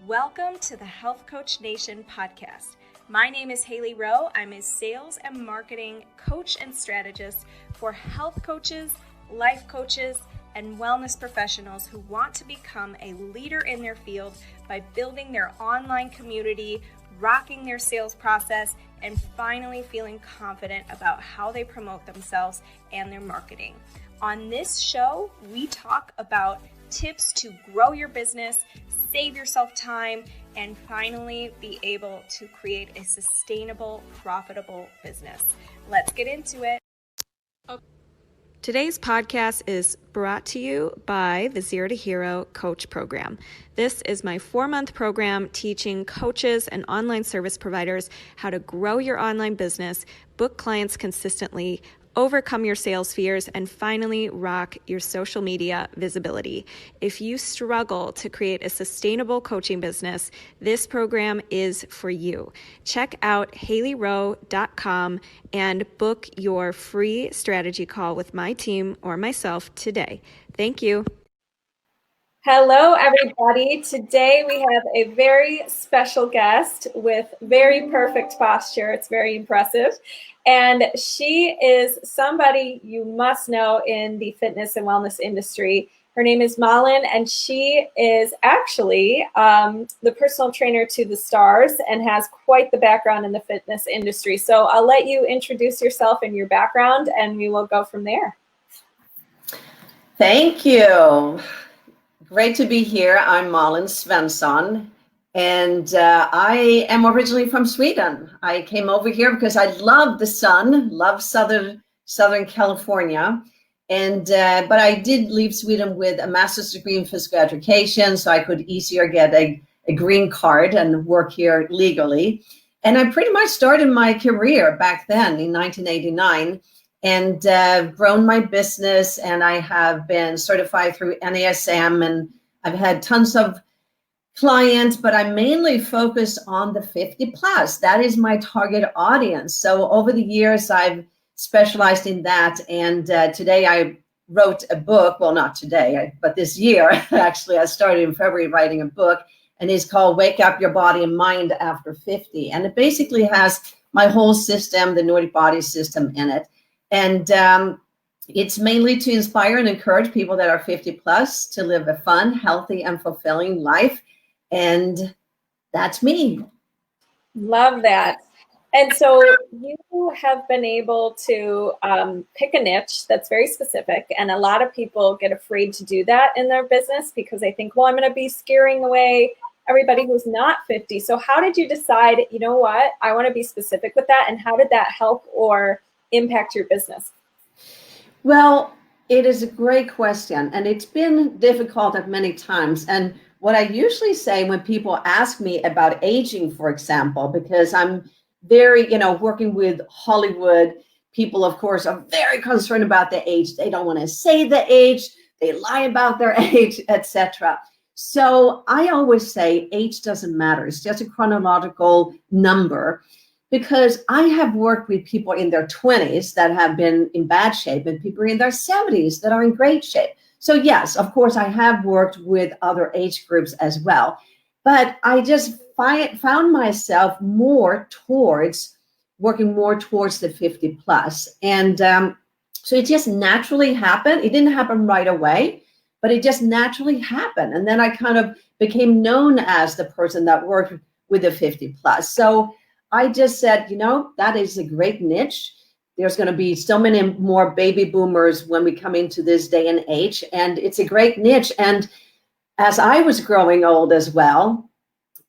Welcome to the Health Coach Nation podcast. My name is Hailey Rowe. I'm a sales and marketing coach and strategist for health coaches, life coaches, and wellness professionals who want to become a leader in their field by building their online community, rocking their sales process, and finally feeling confident about how they promote themselves and their marketing. On this show, we talk about tips to grow your business, save yourself time, and finally be able to create a sustainable, profitable business. Let's get into it. Today's podcast is brought to you by the Zero to Hero Coach Program. This is my 4-month program teaching coaches and online service providers how to grow your online business, book clients consistently, overcome your sales fears, and finally rock your social media visibility. If you struggle to create a sustainable coaching business, this program is for you. Check out HaileyRowe.com and book your free strategy call with my team or myself today. Thank you. Hello, everybody. Today we have a very special guest with very perfect posture. It's very impressive. And she is somebody you must know in the fitness and wellness industry. Her name is Malin, and she is actually the personal trainer to the stars and has quite the background in the fitness industry. So I'll let you introduce yourself and your background, and we will go from there. Thank you. Great to be here. I'm Malin Svensson, and I am originally from Sweden. I came over here because I love the sun, love Southern California, and but I did leave Sweden with a master's degree in physical education, so I could easier get a green card and work here legally. And I pretty much started my career back then in 1989. And grown my business, and I have been certified through NASM, and I've had tons of clients, but I'm mainly focused on the 50 plus. That is my target audience. So over the years, I've specialized in that. And today I wrote a book. Well, not today, but this year, actually, I started in February writing a book, and it's called Wake Up Your Body and Mind After 50. And it basically has my whole system, the Nordic body system in it. And it's mainly to inspire and encourage people that are 50 plus to live a fun, healthy, and fulfilling life. And that's me. Love that. And so you have been able to pick a niche that's very specific. And a lot of people get afraid to do that in their business because they think, well, I'm going to be scaring away everybody who's not 50. So how did you decide, you know what, I want to be specific with that? And how did that help or impact your business? Well, it is a great question, and it's been difficult at many times. And what I usually say when people ask me about aging, for example, because I'm very, working with Hollywood, people, of course, are very concerned about the age. They don't want to say the age. They lie about their age, etc. So I always say age doesn't matter. It's just a chronological number. Because I have worked with people in their 20s that have been in bad shape and people in their 70s that are in great shape. So yes, of course, I have worked with other age groups as well. But I just found myself working more towards the 50 plus. And so it just naturally happened. It didn't happen right away, but it just naturally happened. And then I kind of became known as the person that worked with the 50 plus. So I just said, that is a great niche. There's going to be so many more baby boomers when we come into this day and age, and it's a great niche. And as I was growing old as well,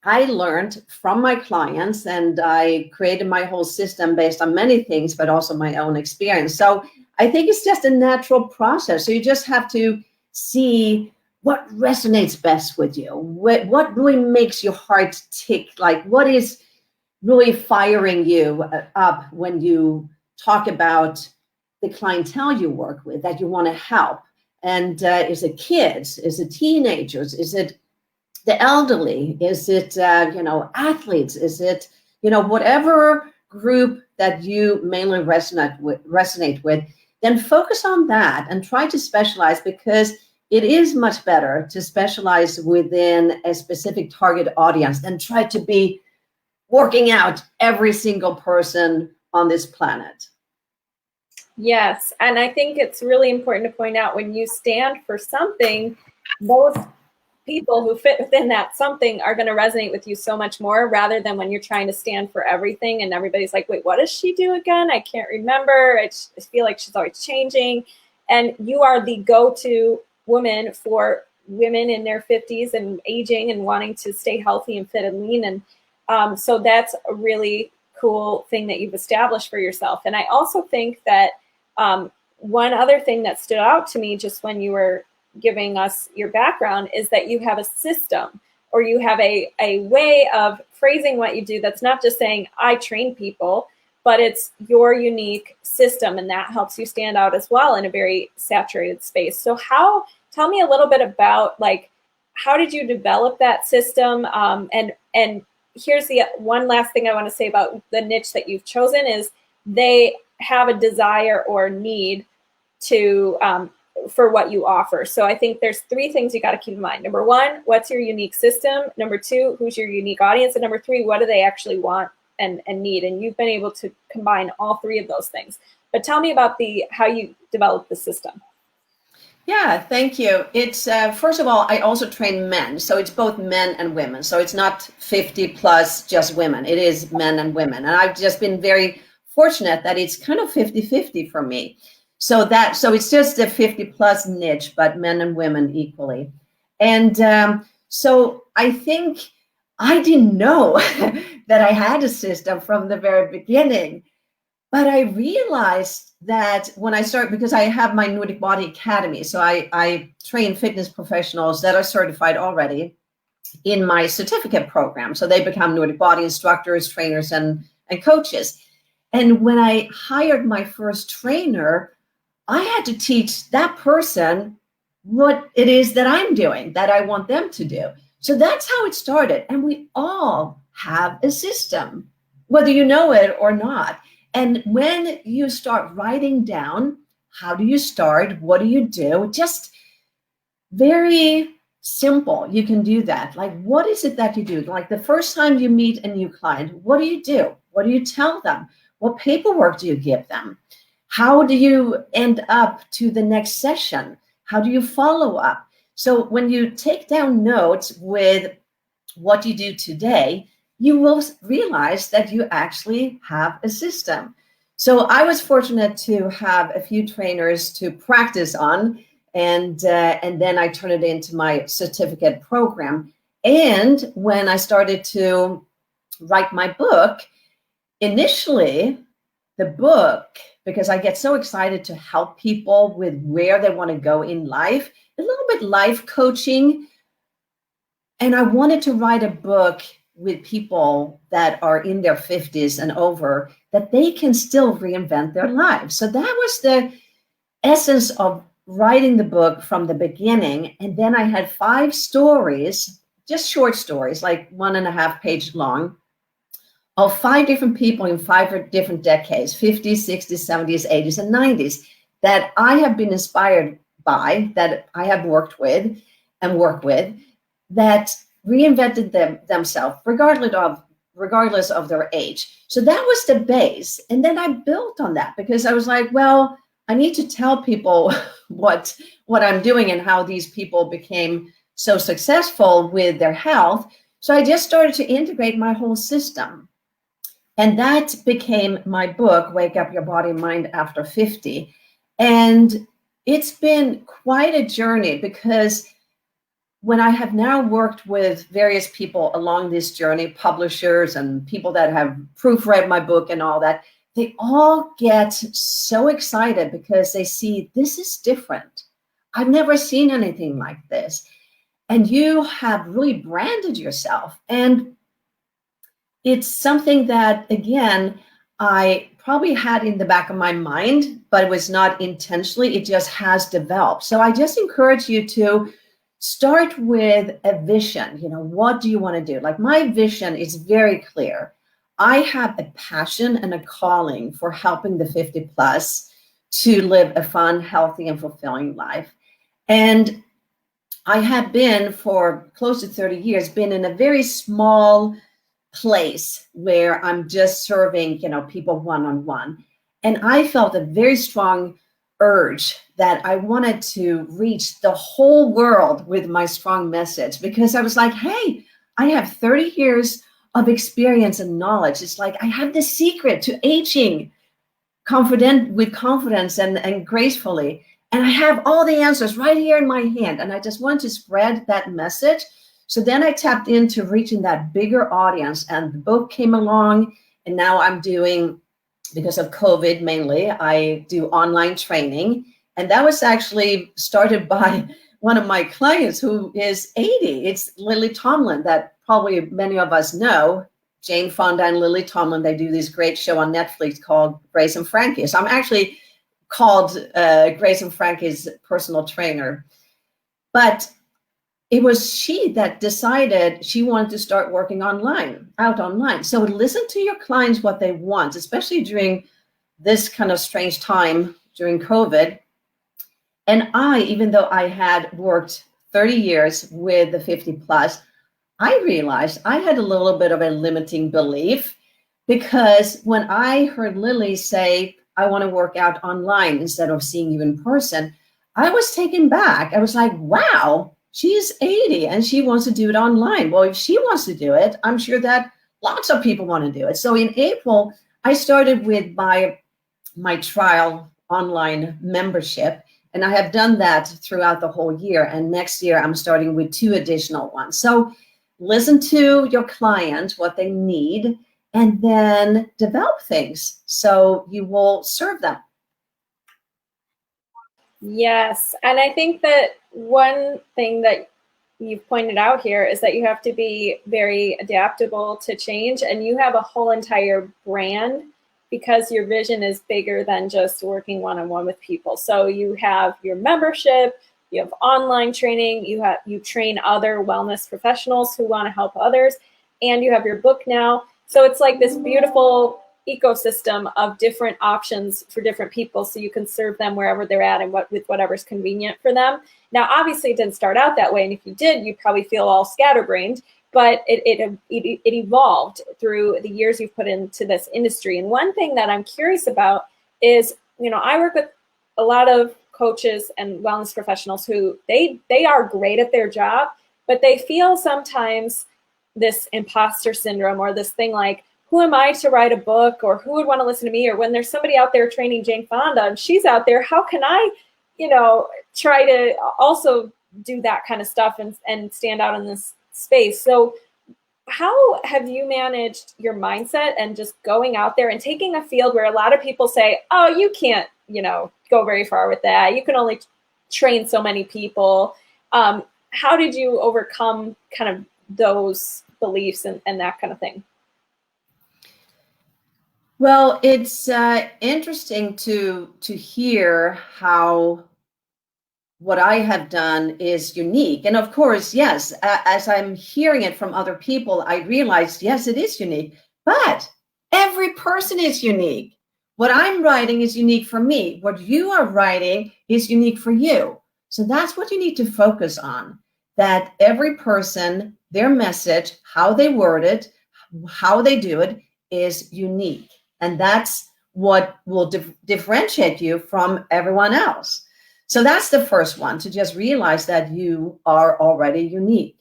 I learned from my clients, and I created my whole system based on many things, but also my own experience. So I think it's just a natural process. So you just have to see what resonates best with you, what really makes your heart tick, like what is really firing you up when you talk about the clientele you work with that you want to help. And is it kids? Is it teenagers? Is it the elderly? Is it, athletes? Is it, whatever group that you mainly resonate with, then focus on that and try to specialize, because it is much better to specialize within a specific target audience than try to be working out every single person on this planet. Yes, and I think it's really important to point out, when you stand for something, those people who fit within that something are going to resonate with you so much more, rather than when you're trying to stand for everything and everybody's like, wait, what does she do again? I can't remember. I feel like she's always changing. And you are the go-to woman for women in their 50s and aging and wanting to stay healthy and fit and lean. And so that's a really cool thing that you've established for yourself. And I also think that one other thing that stood out to me just when you were giving us your background is that you have a system, or you have a way of phrasing what you do that's not just saying, I train people, but it's your unique system, and that helps you stand out as well in a very saturated space. So tell me a little bit about, like, how did you develop that system? And here's the one last thing I want to say about the niche that you've chosen is they have a desire or need to for what you offer. So I think there's 3 things you got to keep in mind. Number 1, what's your unique system? Number 2, who's your unique audience? And number 3, what do they actually want and need? And you've been able to combine all 3 of those things. But tell me about how you developed the system. Yeah, thank you. It's first of all, I also train men. So it's both men and women. So it's not 50 plus just women. It is men and women. And I've just been very fortunate that it's kind of 50-50 for me. So it's just a 50 plus niche, but men and women equally. And so I think I didn't know that I had a system from the very beginning, but I realized that when I started, because I have my Nordic Body Academy, so I train fitness professionals that are certified already in my certificate program. So they become Nordic Body instructors, trainers, and coaches. And when I hired my first trainer, I had to teach that person what it is that I'm doing, that I want them to do. So that's how it started. And we all have a system, whether you know it or not. And when you start writing down, how do you start? What do you do? Just very simple. You can do that. Like, what is it that you do? Like the first time you meet a new client, what do you do? What do you tell them? What paperwork do you give them? How do you end up to the next session? How do you follow up? So when you take down notes with what you do today, you will realize that you actually have a system. So I was fortunate to have a few trainers to practice on, and then I turned it into my certificate program. And when I started to write my book, initially, the book, because I get so excited to help people with where they want to go in life, a little bit life coaching. And I wanted to write a book with people that are in their 50s and over, that they can still reinvent their lives. So that was the essence of writing the book from the beginning. And then I had 5 stories, just short stories, like 1.5 page long, of 5 different people in 5 different decades, 50s, 60s, 70s, 80s, and 90s, that I have been inspired by, that I have worked with and work with, that reinvented themselves regardless of their age. So that was the base. And then I built on that, because I was like, well, I need to tell people what I'm doing and how these people became so successful with their health. So I just started to integrate my whole system. And that became my book, Wake Up Your Body and Mind After 50. And it's been quite a journey, because when I have now worked with various people along this journey, publishers and people that have proofread my book and all that, they all get so excited because they see this is different. I've never seen anything like this. And you have really branded yourself. And it's something that, again, I probably had in the back of my mind, but it was not intentionally. It just has developed. So I just encourage you to start with a vision. You know, what do you want to do? Like, my vision is very clear. I have a passion and a calling for helping the 50 plus to live a fun, healthy, and fulfilling life. And I have been for close to 30 years, been in a very small place where I'm just serving, people one-on-one. And I felt a very strong urge that I wanted to reach the whole world with my strong message, because I was like, hey, I have 30 years of experience and knowledge. It's like I have the secret to aging with confidence and gracefully. And I have all the answers right here in my hand. And I just want to spread that message. So then I tapped into reaching that bigger audience, and the book came along. And now I'm doing, because of COVID mainly, I do online training. And that was actually started by one of my clients who is 80. It's Lily Tomlin, that probably many of us know. Jane Fonda and Lily Tomlin, they do this great show on Netflix called Grace and Frankie. So I'm actually called Grace and Frankie's personal trainer. But it was she that decided she wanted to start working out online. So listen to your clients, what they want, especially during this kind of strange time during COVID. And even though I had worked 30 years with the 50 plus, I realized I had a little bit of a limiting belief, because when I heard Lily say, I want to work out online instead of seeing you in person, I was taken back. I was like, wow, she's 80 and she wants to do it online. Well, if she wants to do it, I'm sure that lots of people want to do it. So in April, I started with my trial online membership. And I have done that throughout the whole year. And next year, I'm starting with 2 additional ones. So listen to your client, what they need, and then develop things so you will serve them. Yes. And I think that one thing that you've pointed out here is that you have to be very adaptable to change, and you have a whole entire brand because your vision is bigger than just working one-on-one with people. So you have your membership, you have online training, you train other wellness professionals who want to help others, and you have your book now. So it's like this beautiful ecosystem of different options for different people, so you can serve them wherever they're at and with whatever's convenient for them. Now, obviously, it didn't start out that way, and if you did, you'd probably feel all scatterbrained. But it evolved through the years you've put into this industry. And one thing that I'm curious about is, I work with a lot of coaches and wellness professionals who they are great at their job, but they feel sometimes this imposter syndrome, or this thing like, who am I to write a book, or who would want to listen to me? Or when there's somebody out there training Jane Fonda and she's out there, how can I, try to also do that kind of stuff and stand out in this space? So how have you managed your mindset and just going out there and taking a field where a lot of people say, oh, you can't, go very far with that. You can only train so many people. How did you overcome kind of those beliefs and that kind of thing? Well, it's interesting to hear how what I have done is unique. And of course, yes, as I'm hearing it from other people, I realized, yes, it is unique, but every person is unique. What I'm writing is unique for me. What you are writing is unique for you. So that's what you need to focus on, that every person, their message, how they word it, how they do it is unique. And that's what will differentiate you from everyone else. So that's the first one, to just realize that you are already unique.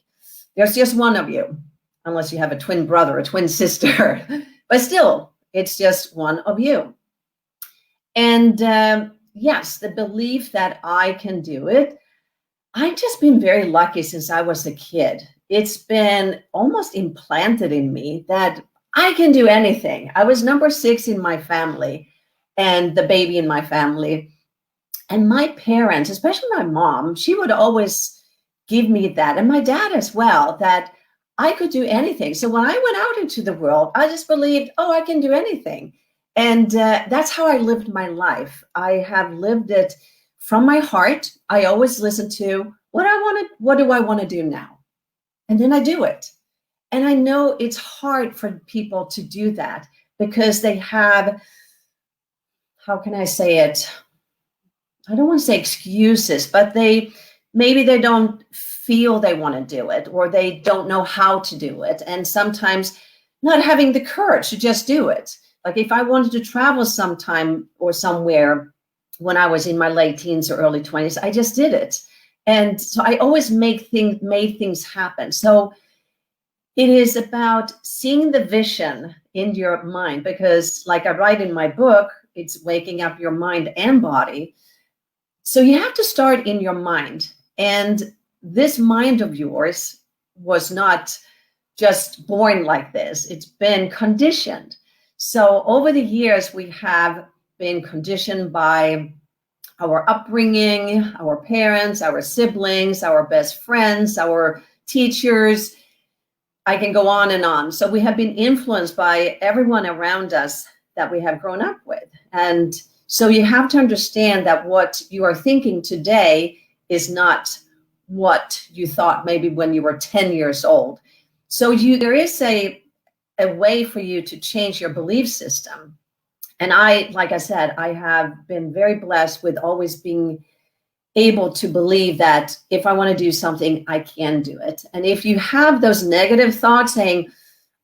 There's just one of you, unless you have a twin brother, a twin sister, but still, it's just one of you. And yes, the belief that I can do it, I've just been very lucky since I was a kid. It's been almost implanted in me that I can do anything. I was number 6 in my family and the baby in my family. And my parents, especially my mom, she would always give me that, and my dad as well, that I could do anything. So when I went out into the world, I just believed, oh, I can do anything. And that's how I lived my life. I have lived it from my heart. I always listen to what do I want to do now? And then I do it. And I know it's hard for people to do that because they have, how can I say it? I don't want to say excuses, but maybe they don't feel they want to do it, or they don't know how to do it. And sometimes not having the courage to just do it. Like if I wanted to travel sometime or somewhere when I was in my late teens or early 20s, I just did it. And so I always made things happen. So it is about seeing the vision in your mind, because like I write in my book, it's waking up your mind and body. So you have to start in your mind. And this mind of yours was not just born like this. It's been conditioned. So over the years, we have been conditioned by our upbringing, our parents, our siblings, our best friends, our teachers. I can go on and on. So we have been influenced by everyone around us that we have grown up with. And so you have to understand that what you are thinking today is not what you thought maybe when you were 10 years old. So there is a way for you to change your belief system. And like I said, I have been very blessed with always being able to believe that if I want to do something, I can do it. And if you have those negative thoughts saying,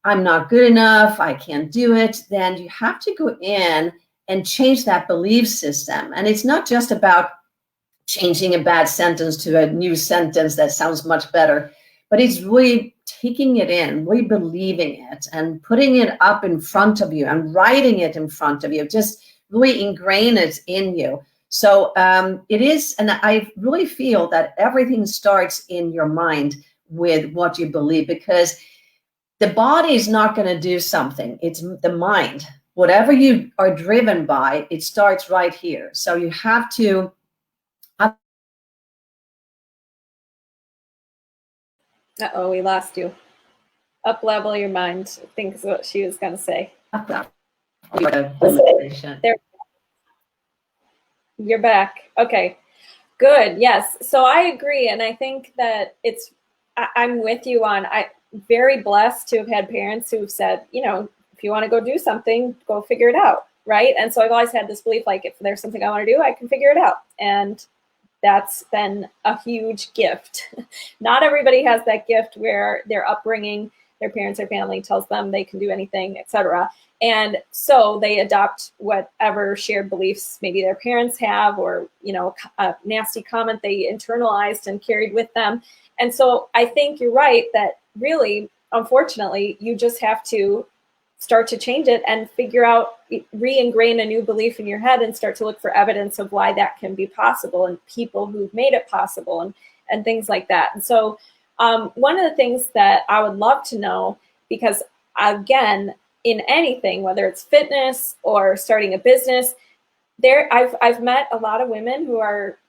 I'm not good enough, I can't do it, then you have to go in and change that belief system. And it's not just about changing a bad sentence to a new sentence that sounds much better, but it's really taking it in, really believing it and putting it up in front of you and writing it in front of you, just really ingrain it in you. So it is, and I really feel that everything starts in your mind with what you believe, because the body is not going to do something. It's the mind. Whatever you are driven by, it starts right here. So you have to. Uh-oh, we lost you. Up level your mind, I think is what she was going to say. There. You're back. Okay, good. Yes. So I agree. And I think that I'm with you on, I'm very blessed to have had parents who've said, if you want to go do something, go figure it out. Right. And so I've always had this belief, like if there's something I want to do, I can figure it out. And that's been a huge gift. Not everybody has that gift where their upbringing, their parents or family tells them they can do anything, etc. And so they adopt whatever shared beliefs maybe their parents have, or, a nasty comment they internalized and carried with them. And so I think you're right that really, unfortunately, you just have to start to change it and figure out, re-ingrain a new belief in your head and start to look for evidence of why that can be possible and people who've made it possible and things like that. And so one of the things that I would love to know, because again, in anything, whether it's fitness or starting a business, I've met a lot of women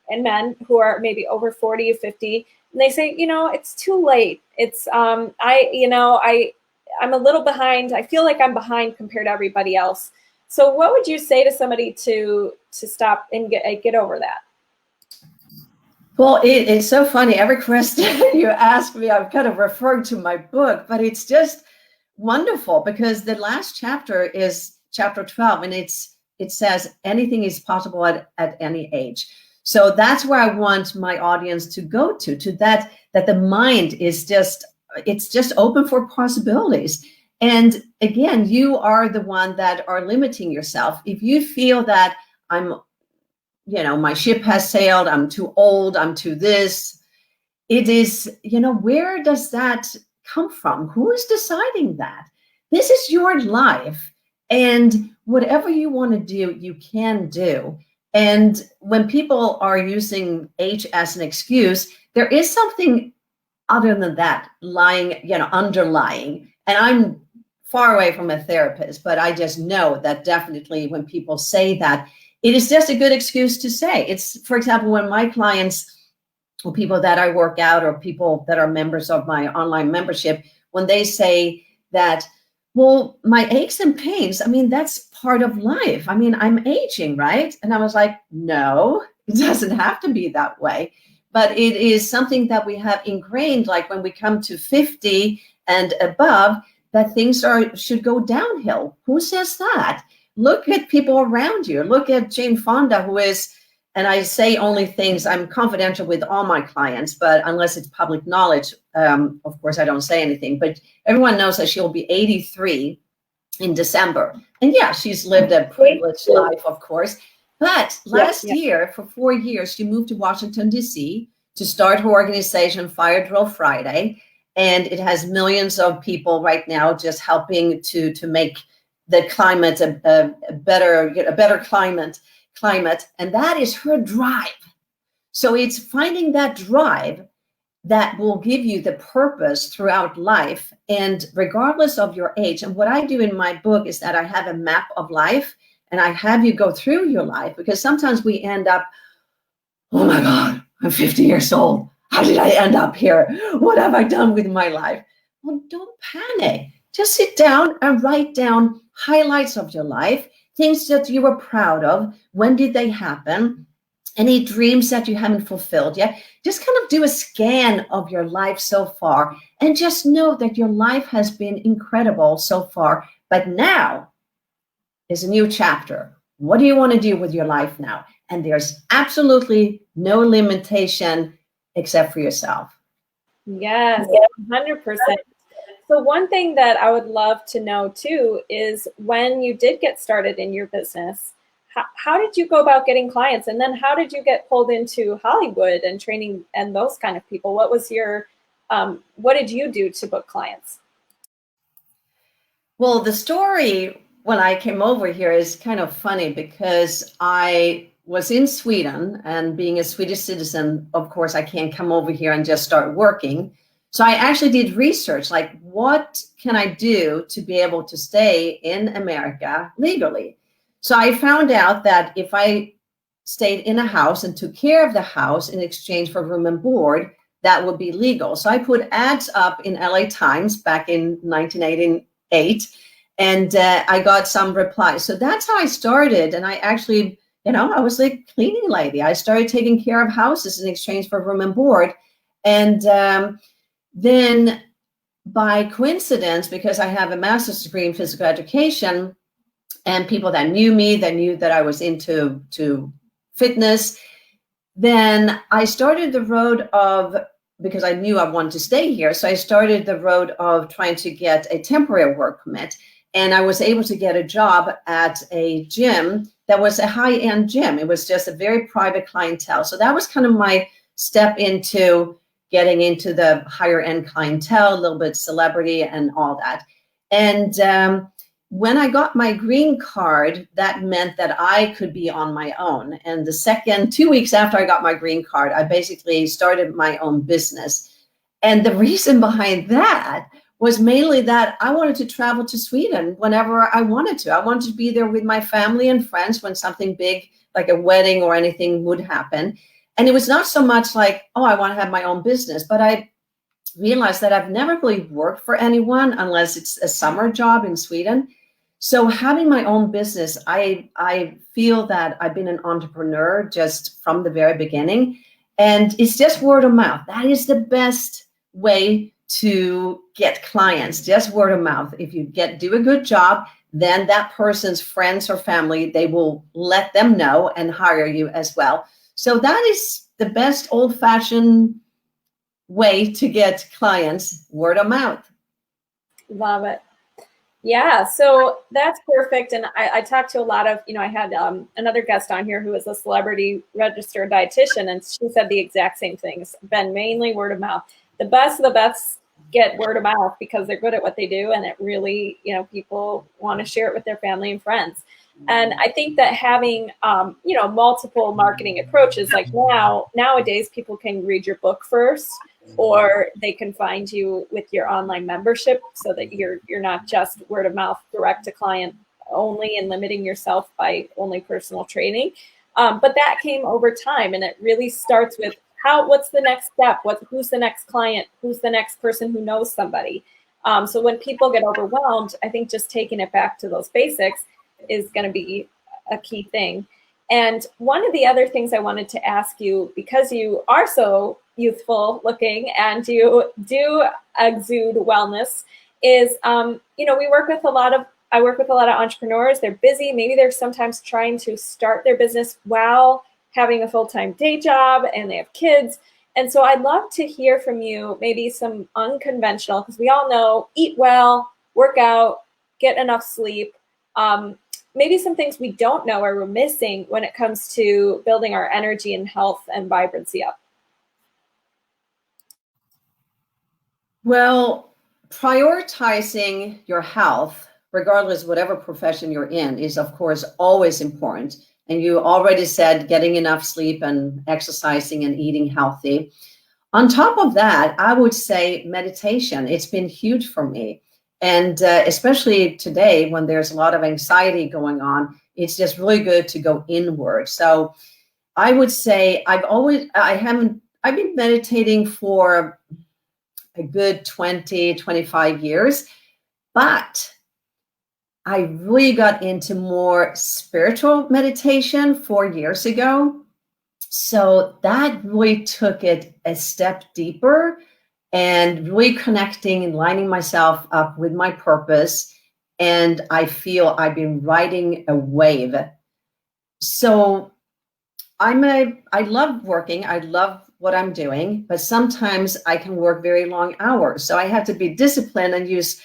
and men who are maybe over 40 or 50, and they say, it's too late. It's I'm a little behind. I feel like I'm behind compared to everybody else. So what would you say to somebody to stop and get over that? Well, it's so funny. Every question you ask me, I'm kind of referring to my book, but it's just wonderful because the last chapter is chapter 12, and it says anything is possible at any age. So that's where I want my audience to go to that the mind is just open for possibilities. And again, you are the one that are limiting yourself. If you feel that my ship has sailed, I'm too old, I'm too this, it is, where does that come from? Who is deciding that? This is your life. And whatever you want to do, you can do. And when people are using age as an excuse, there is something other than that underlying. And I'm far away from a therapist, but I just know that definitely when people say that, it is just a good excuse to say. It's, for example, when my clients or people that I work out or people that are members of my online membership, when they say that, well, my aches and pains, that's part of life. I'm aging, right? And I was like, no, it doesn't have to be that way. But it is something that we have ingrained, like when we come to 50 and above, that things should go downhill. Who says that? Look at people around you. Look at Fonda, who is and I say only things, I'm confidential with all my clients, but unless it's public knowledge, of course, I don't say anything. But everyone knows that she'll be 83 in December. And yeah, she's lived a privileged life, of course. But last year, for 4 years, she moved to Washington, D.C. to start her organization, Fire Drill Friday. And it has millions of people right now just helping to make the climate a better climate. And that is her drive. So it's finding that drive that will give you the purpose throughout life, and regardless of your age. And what I do in my book is that I have a map of life, and I have you go through your life, because sometimes we end up, oh my God, I'm 50 years old. How did I end up here? What have I done with my life? Well, don't panic. Just sit down and write down highlights of your life, things that you were proud of. When did they happen? Any dreams that you haven't fulfilled yet? Just kind of do a scan of your life so far, and just know that your life has been incredible so far. But now is a new chapter. What do you want to do with your life now? And there's absolutely no limitation except for yourself. Yes, 100%. So one thing that I would love to know too is, when you did get started in your business, how did you go about getting clients? And then how did you get pulled into Hollywood and training and those kind of people? What was your, what did you do to book clients? Well, the story when I came over here is kind of funny, because I was in Sweden, and being a Swedish citizen, of course, I can't come over here and just start working. So I actually did research, like, what can I do to be able to stay in America legally? So I found out that if I stayed in a house and took care of the house in exchange for room and board, that would be legal. So I put ads up in LA Times back in 1988, and I got some replies. So that's how I started. And I actually, I was like cleaning lady. I started taking care of houses in exchange for room and board. And then by coincidence, because I have a master's degree in physical education, and people that knew me, that knew that I was into fitness, then I started the road of, because I knew I wanted to stay here, so I started the road of trying to get a temporary work permit. And I was able to get a job at a gym that was a high-end gym. It was just a very private clientele. So that was kind of my step into getting into the higher-end clientele, a little bit celebrity and all that. And when I got my green card, that meant that I could be on my own. And the 2 weeks after I got my green card, I basically started my own business. And the reason behind that was mainly that I wanted to travel to Sweden whenever I wanted to. I wanted to be there with my family and friends when something big, like a wedding or anything, would happen. And it was not so much like, oh, I want to have my own business, but I realized that I've never really worked for anyone unless it's a summer job in Sweden. So having my own business, I feel that I've been an entrepreneur just from the very beginning. And it's just word of mouth. That is the best way to get clients, just word of mouth. If you do a good job, then that person's friends or family, they will let them know and hire you as well. So that is the best old-fashioned way to get clients, word of mouth. Love it. Yeah, so that's perfect. And I talked to a lot of, I had another guest on here who was a celebrity registered dietitian, and she said the exact same things. Been mainly word of mouth. The best of the best get word of mouth because they're good at what they do, and it really, people want to share it with their family and friends. And I think that having, multiple marketing approaches, like nowadays, people can read your book first, or they can find you with your online membership, so that you're not just word of mouth, direct to client only, and limiting yourself by only personal training. But that came over time, and it really starts with what's the next step? Who's the next client? Who's the next person who knows somebody? So when people get overwhelmed, I think just taking it back to those basics is going to be a key thing. And one of the other things I wanted to ask you, because you are so youthful looking and you do exude wellness, is, I work with a lot of entrepreneurs. They're busy. Maybe they're sometimes trying to start their business while having a full-time day job and they have kids. And so I'd love to hear from you, maybe some unconventional, because we all know eat well, work out, get enough sleep. Maybe some things we don't know or we're missing when it comes to building our energy and health and vibrancy up. Well, prioritizing your health, regardless of whatever profession you're in, is of course always important. And you already said getting enough sleep and exercising and eating healthy. On top of that, I would say meditation. It's been huge for me. And especially today when there's a lot of anxiety going on, it's just really good to go inward. So I would say I've been meditating for a good 20, 25 years, but I really got into more spiritual meditation 4 years ago. So that really took it a step deeper and really connecting and lining myself up with my purpose. And I feel I've been riding a wave. So I love working. I love what I'm doing, but sometimes I can work very long hours. So I have to be disciplined and use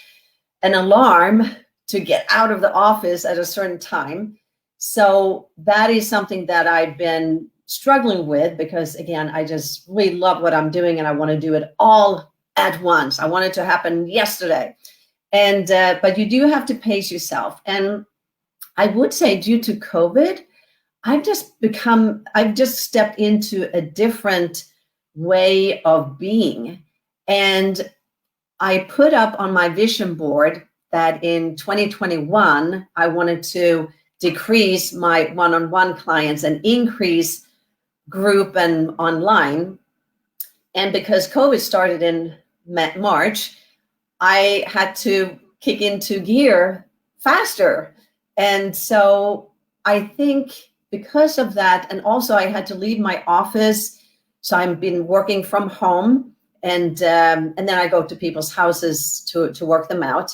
an alarm to get out of the office at a certain time. So that is something that I've been struggling with because, again, I just really love what I'm doing and I want to do it all at once. I want it to happen yesterday. And but you do have to pace yourself. And I would say due to COVID, I've just stepped into a different way of being. And I put up on my vision board that in 2021, I wanted to decrease my one-on-one clients and increase group and online. And because COVID started in March, I had to kick into gear faster. And so I think because of that, and also I had to leave my office, so I've been working from home, and then I go to people's houses to work them out,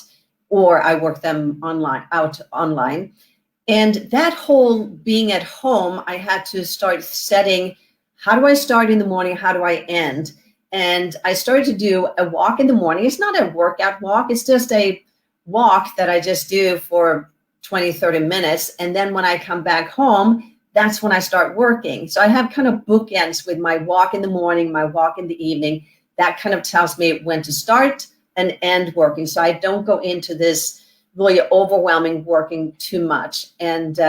or I work them online. And that whole being at home, I had to start setting, how do I start in the morning? How do I end? And I started to do a walk in the morning. It's not a workout walk. It's just a walk that I just do for 20, 30 minutes. And then when I come back home, that's when I start working. So I have kind of bookends with my walk in the morning, my walk in the evening. That kind of tells me when to start and end working. So I don't go into this really overwhelming working too much. And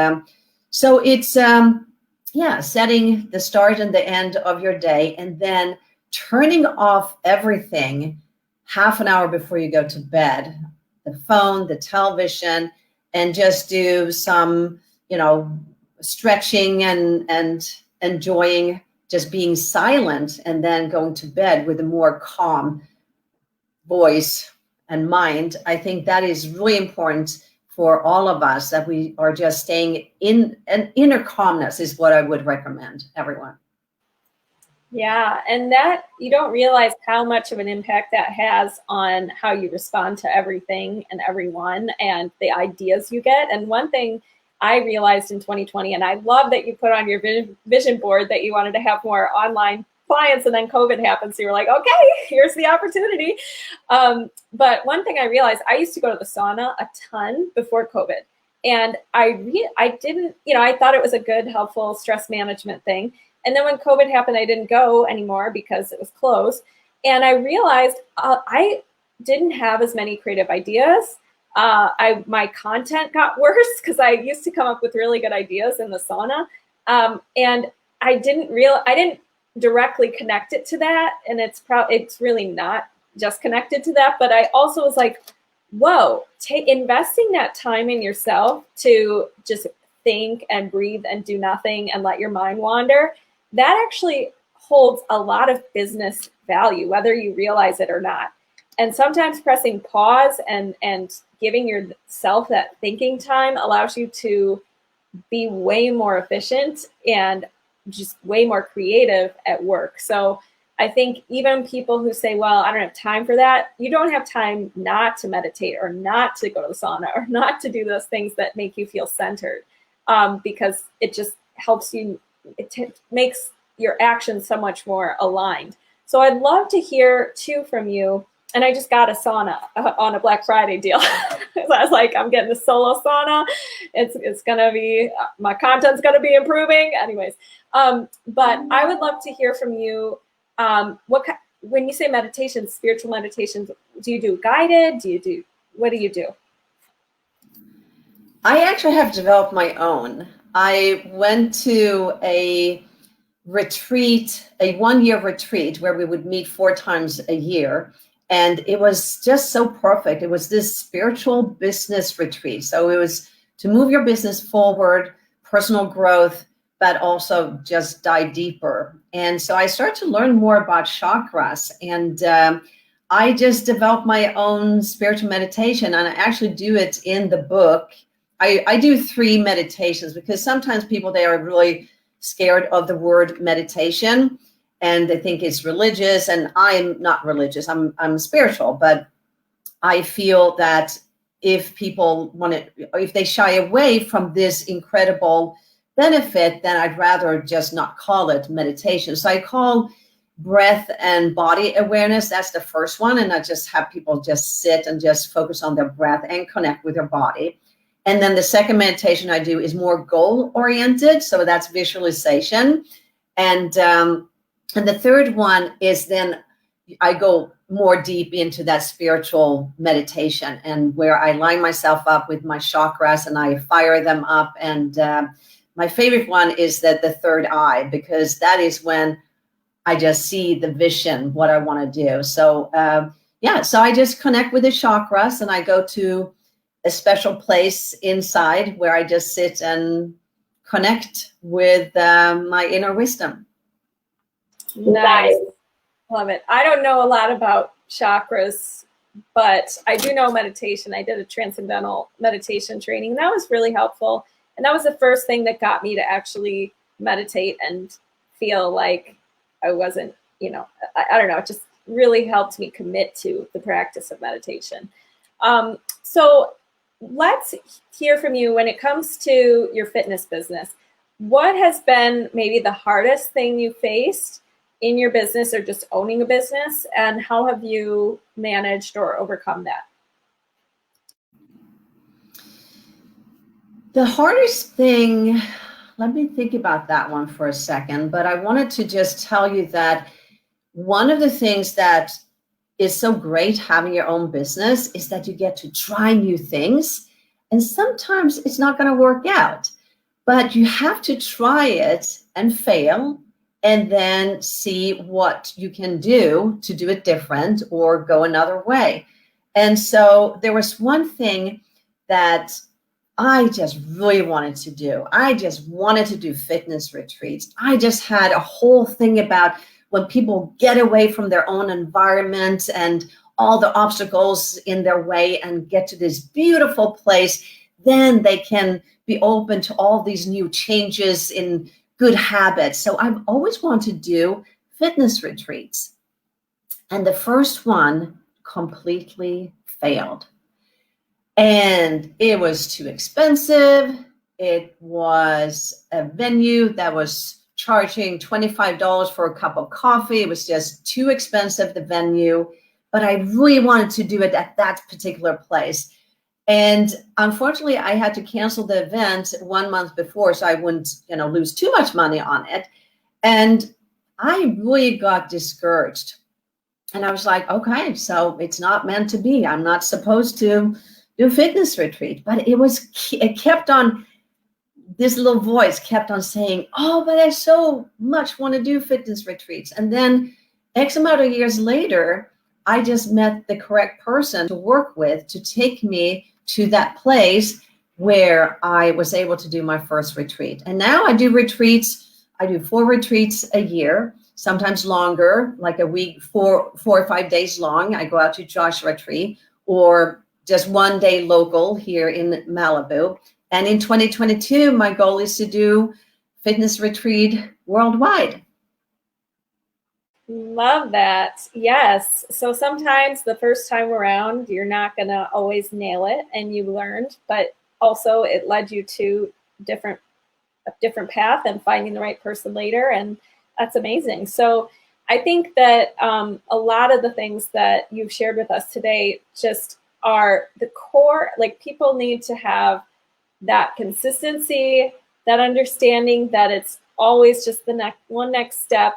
so it's, setting the start and the end of your day, and then turning off everything half an hour before you go to bed, the phone, the television, and just do some, stretching and enjoying just being silent, and then going to bed with a more calm voice and mind. I think that is really important for all of us, that we are just staying in an inner calmness is what I would recommend everyone. Yeah, and that you don't realize how much of an impact that has on how you respond to everything and everyone and the ideas you get. And one thing I realized in 2020, and I love that you put on your vision board that you wanted to have more online clients, and then COVID happened. So you were like, okay, here's the opportunity. But one thing I realized, I used to go to the sauna a ton before COVID. And I didn't, I thought it was a good, helpful stress management thing. And then when COVID happened, I didn't go anymore because it was closed. And I realized I didn't have as many creative ideas. My content got worse because I used to come up with really good ideas in the sauna. And I didn't directly connect it to that. And it's really not just connected to that. But I also was like, whoa, investing that time in yourself to just think and breathe and do nothing and let your mind wander, that actually holds a lot of business value, whether you realize it or not. And sometimes pressing pause and giving yourself that thinking time allows you to be way more efficient and just way more creative at work. So I think even people who say, well, I don't have time for that, you don't have time not to meditate or not to go to the sauna or not to do those things that make you feel centered, because it just helps you makes your actions so much more aligned. So I'd love to hear too from you. And I just got a sauna on a Black Friday deal. So I was like, I'm getting a solo sauna. It's gonna be, my content's gonna be improving. Anyways, but I would love to hear from you. When you say meditation, spiritual meditations, do you do guided? What do you do? I actually have developed my own. I went to a retreat, a 1-year retreat where we would meet 4 times a year. And it was just so perfect. It was this spiritual business retreat. So it was to move your business forward, personal growth, but also just dive deeper. And so I started to learn more about chakras, and I just developed my own spiritual meditation, and I actually do it in the book. I do 3 meditations because sometimes people, they are really scared of the word meditation and they think it's religious, and I'm not religious. I'm spiritual, but I feel that if people if they shy away from this incredible benefit, then I'd rather just not call it meditation. So I call breath and body awareness, that's the first one. And I just have people just sit and just focus on their breath and connect with their body. And then the second meditation I do is more goal oriented. So that's visualization. And the third one is then I go more deep into that spiritual meditation, and where I line myself up with my chakras and I fire them up. And my favorite one is the third eye, because that is when I just see the vision, what I want to do. So so I just connect with the chakras, and I go to a special place inside where I just sit and connect with my inner wisdom. Nice. Love it. I don't know a lot about chakras, but I do know meditation. I did a transcendental meditation training. That was really helpful. And that was the first thing that got me to actually meditate and feel like I wasn't, I don't know, it just really helped me commit to the practice of meditation. So let's hear from you when it comes to your fitness business. What has been maybe the hardest thing you faced in your business or just owning a business, and how have you managed or overcome that? The hardest thing, let me think about that one for a second, but I wanted to just tell you that one of the things that is so great having your own business is that you get to try new things, and sometimes it's not going to work out, but you have to try it and fail, and then see what you can do to do it different or go another way. And so there was one thing that I just really wanted to do. I just wanted to do fitness retreats. I just had a whole thing about when people get away from their own environment and all the obstacles in their way and get to this beautiful place, then they can be open to all these new changes in good habits. So I've always wanted to do fitness retreats. And the first one completely failed. And it was too expensive. It was a venue that was charging $25 for a cup of coffee. It was just too expensive, the venue. But I really wanted to do it at that particular place. And unfortunately, I had to cancel the event 1 month before, so I wouldn't, lose too much money on it. And I really got discouraged. And I was like, okay, so it's not meant to be. I'm not supposed to do a fitness retreat. But it kept on, this little voice kept on saying, oh, but I so much want to do fitness retreats. And then X amount of years later, I just met the correct person to work with to take me to that place where I was able to do my first retreat. And now I do retreats. I do 4 retreats a year, sometimes longer, like a week, 4 or 5 days long. I go out to Joshua Tree, or just 1 day local here in Malibu. And in 2022, my goal is to do fitness retreat worldwide. Love that. Yes. So sometimes the first time around, you're not going to always nail it, and you learned, but also it led you to different different path and finding the right person later. And that's amazing. So I think that a lot of the things that you've shared with us today just are the core. Like, people need to have that consistency, that understanding that it's always just the next step.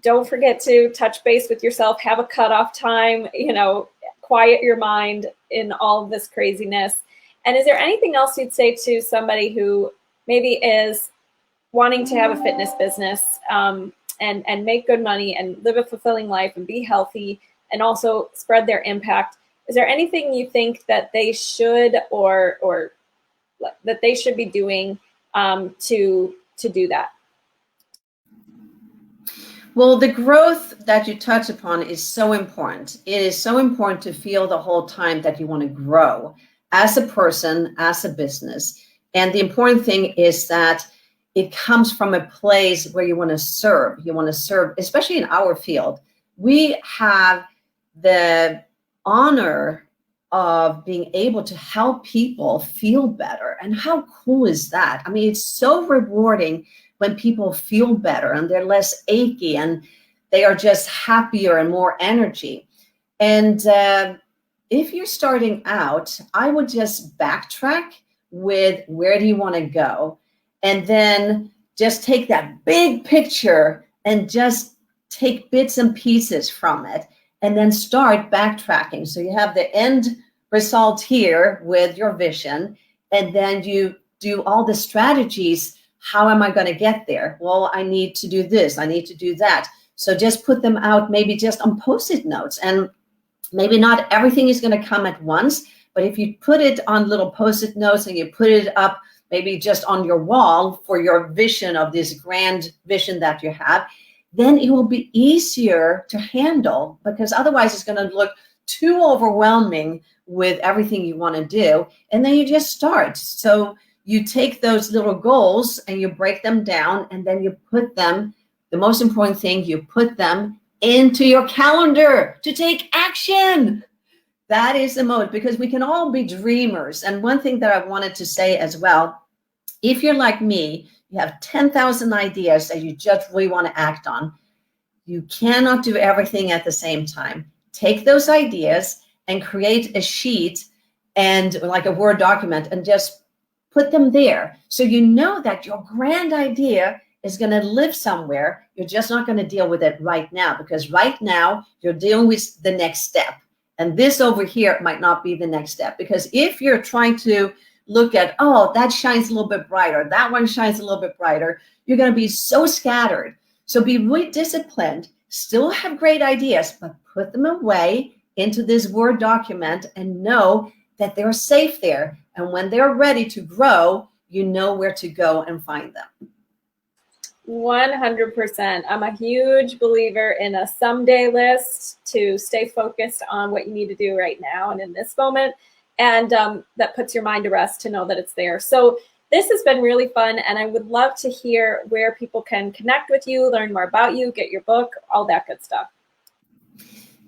Don't forget to touch base with yourself, have a cutoff time, quiet your mind in all of this craziness. And is there anything else you'd say to somebody who maybe is wanting to have a fitness business and make good money and live a fulfilling life and be healthy and also spread their impact? Is there anything you think that they should or that they should be doing to do that? Well, the growth that you touch upon is so important. It is so important to feel the whole time that you want to grow as a person, as a business. And the important thing is that it comes from a place where you want to serve. You want to serve, especially in our field. We have the honor of being able to help people feel better. And how cool is that? I mean, it's so rewarding when people feel better and they're less achy and they are just happier and more energy. And if you're starting out, I would just backtrack with where do you want to go? And then just take that big picture and just take bits and pieces from it and then start backtracking. So you have the end result here with your vision, and then you do all the strategies. How am I going to get there? Well, I need to do this. I need to do that. So just put them out, maybe just on Post-it notes. And maybe not everything is going to come at once, but if you put it on little Post-it notes and you put it up maybe just on your wall for your vision of this grand vision that you have, then it will be easier to handle, because otherwise it's going to look too overwhelming with everything you want to do. And then you just start. So you take those little goals and you break them down, and then you put them, the most important thing, you put them into your calendar to take action. That is the most, because we can all be dreamers. And one thing that I wanted to say as well, if you're like me, you have 10,000 ideas that you just really want to act on. You cannot do everything at the same time. Take those ideas and create a sheet and like a Word document and just put them there. So you know that your grand idea is going to live somewhere. You're just not going to deal with it right now, because right now you're dealing with the next step. And this over here might not be the next step, because if you're trying to look at, oh, that shines a little bit brighter, that one shines a little bit brighter, you're going to be so scattered. So be really disciplined, still have great ideas, but put them away into this Word document and know that they're safe there. And when they're ready to grow, you know where to go and find them. 100%. I'm a huge believer in a someday list to stay focused on what you need to do right now and in this moment. And that puts your mind to rest to know that it's there. So this has been really fun. And I would love to hear where people can connect with you, learn more about you, get your book, all that good stuff.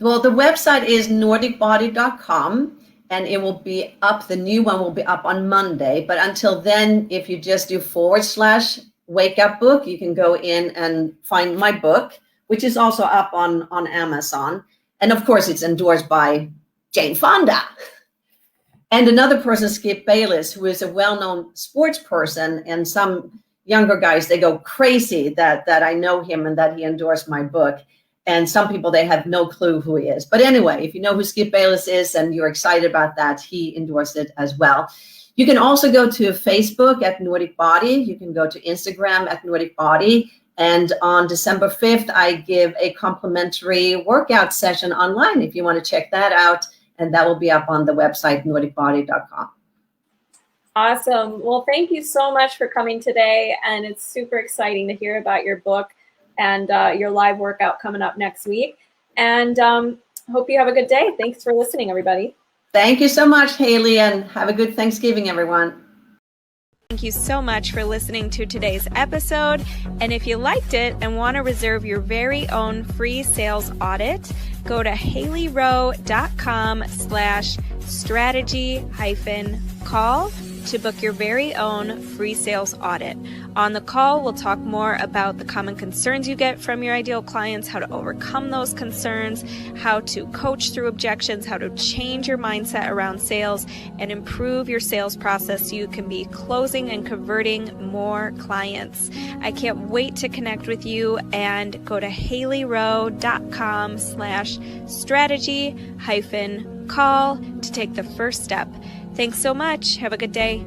Well, the website is nordicbody.com. And it will be up, the new one will be up on Monday. But until then, if you just do /wake up book, you can go in and find my book, which is also up on Amazon. And of course, it's endorsed by Jane Fonda. And another person, Skip Bayless, who is a well-known sports person. And some younger guys, they go crazy that I know him and that he endorsed my book. And some people, they have no clue who he is. But anyway, if you know who Skip Bayless is and you're excited about that, he endorsed it as well. You can also go to Facebook at Nordic Body. You can go to Instagram at Nordic Body. And on December 5th, I give a complimentary workout session online if you want to check that out. And that will be up on the website, nordicbody.com. Awesome. Well, thank you so much for coming today. And it's super exciting to hear about your book and your live workout coming up next week. And hope you have a good day. Thanks for listening, everybody. Thank you so much, Hailey, and have a good Thanksgiving, everyone. Thank you so much for listening to today's episode. And if you liked it and want to reserve your very own free sales audit, go to HaileyRowe.com/strategy-call to book your very own free sales audit. On the call, we'll talk more about the common concerns you get from your ideal clients, how to overcome those concerns, how to coach through objections, how to change your mindset around sales, and improve your sales process so you can be closing and converting more clients. I can't wait to connect with you, and go to haileyrowe.com/strategy-call to take the first step. Thanks so much. Have a good day.